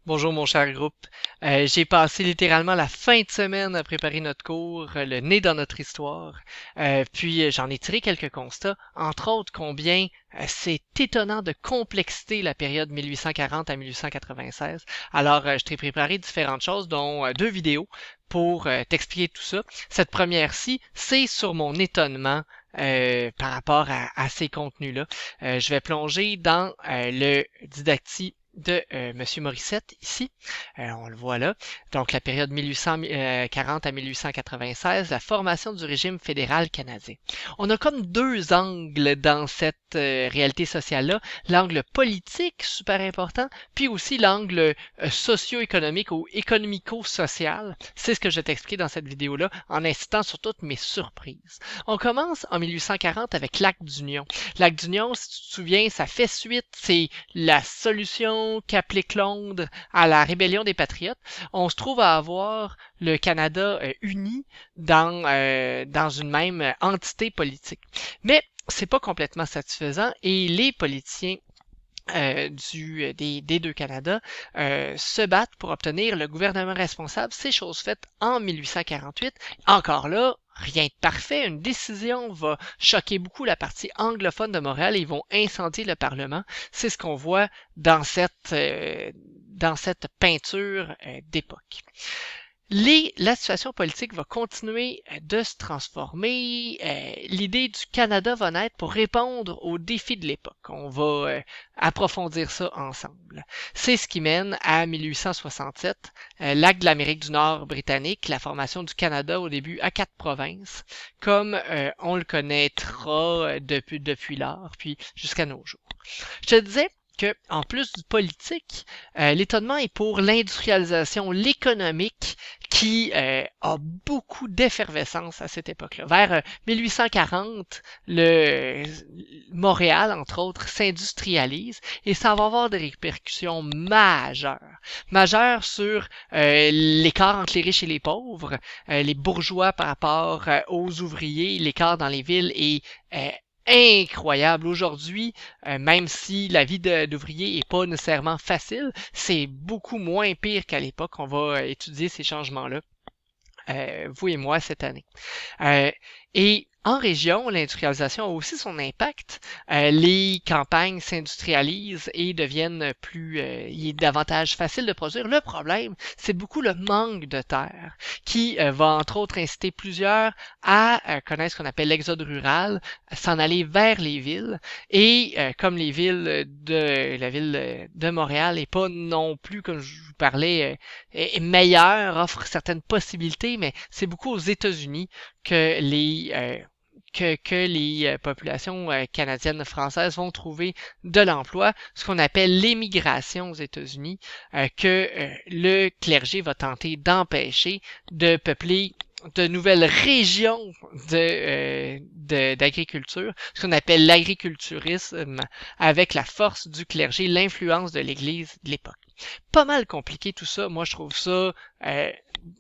Bonjour mon cher groupe. J'ai passé littéralement la fin de semaine à préparer notre cours, le nez dans notre histoire. Puis j'en ai tiré quelques constats, entre autres combien c'est étonnant de complexité la période 1840 à 1896. Alors je t'ai préparé différentes choses, dont deux vidéos pour t'expliquer tout ça. Cette première-ci, c'est sur mon étonnement par rapport à ces contenus-là. Je vais plonger dans le didactique de Monsieur Morissette ici. On le voit là. Donc la période 1840 à 1896, la formation du régime fédéral canadien. On a comme deux angles dans cette réalité sociale-là. L'angle politique, super important, puis aussi l'angle socio-économique ou économico-social. C'est ce que je vais t'expliquer dans cette vidéo-là en insistant sur toutes mes surprises. On commence en 1840 avec l'acte d'union. L'acte d'union, si tu te souviens, ça fait suite, c'est la solution qu'applique Londres à la rébellion des Patriotes. On se trouve à avoir le Canada uni dans une même entité politique. Mais c'est pas complètement satisfaisant et les politiciens des deux Canada se battent pour obtenir le gouvernement responsable. C'est chose faite en 1848. Encore là, rien de parfait. Une décision va choquer beaucoup la partie anglophone de Montréal et ils vont incendier le Parlement. C'est ce qu'on voit dans cette peinture d'époque. La situation politique va continuer de se transformer. L'idée du Canada va naître pour répondre aux défis de l'époque. On va approfondir ça ensemble. C'est ce qui mène à 1867, l'acte de l'Amérique du Nord britannique, la formation du Canada au début à 4 provinces, comme on le connaîtra depuis lors, puis jusqu'à nos jours. Je te disais que, en plus du politique, l'étonnement est pour l'industrialisation, l'économique, qui a beaucoup d'effervescence à cette époque-là. Vers 1840, Montréal, entre autres, s'industrialise et ça va avoir des répercussions majeures. Majeures sur l'écart entre les riches et les pauvres, les bourgeois par rapport aux ouvriers, l'écart dans les villes est incroyable. Aujourd'hui, même si la vie d'ouvrier est pas nécessairement facile, c'est beaucoup moins pire qu'à l'époque. On va étudier ces changements-là, vous et moi, cette année. Et en région, l'industrialisation a aussi son impact. Les campagnes s'industrialisent et deviennent il est davantage facile de produire. Le problème, c'est beaucoup le manque de terre qui va entre autres inciter plusieurs à connaître ce qu'on appelle l'exode rural, s'en aller vers les villes. Et comme la ville de Montréal n'est pas non plus, comme je vous parlais, est meilleure, offre certaines possibilités, mais c'est beaucoup aux États-Unis que les populations canadiennes françaises vont trouver de l'emploi, ce qu'on appelle l'émigration aux États-Unis, le clergé va tenter d'empêcher de peupler de nouvelles régions d'agriculture, ce qu'on appelle l'agriculturisme, avec la force du clergé, l'influence de l'Église de l'époque. Pas mal compliqué tout ça. Moi, je trouve ça,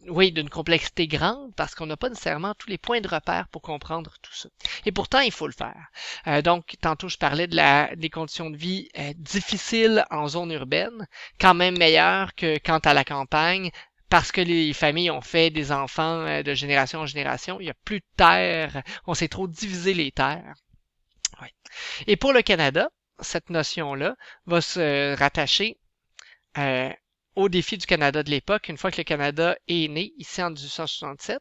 oui, d'une complexité grande parce qu'on n'a pas nécessairement tous les points de repère pour comprendre tout ça. Et pourtant, il faut le faire. Donc, tantôt, je parlais des conditions de vie difficiles en zone urbaine, quand même meilleures que quand à la campagne, parce que les familles ont fait des enfants de génération en génération. Il n'y a plus de terre. On s'est trop divisé les terres. Ouais. Et pour le Canada, cette notion-là va se rattacher au défi du Canada de l'époque. Une fois que le Canada est né, ici en 1867,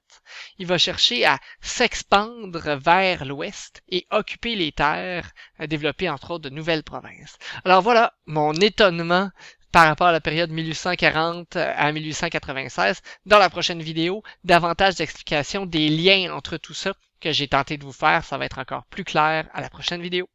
il va chercher à s'expandre vers l'ouest et occuper les terres, développer entre autres de nouvelles provinces. Alors voilà mon étonnement par rapport à la période 1840 à 1896. Dans la prochaine vidéo, davantage d'explications des liens entre tout ça que j'ai tenté de vous faire. Ça va être encore plus clair à la prochaine vidéo.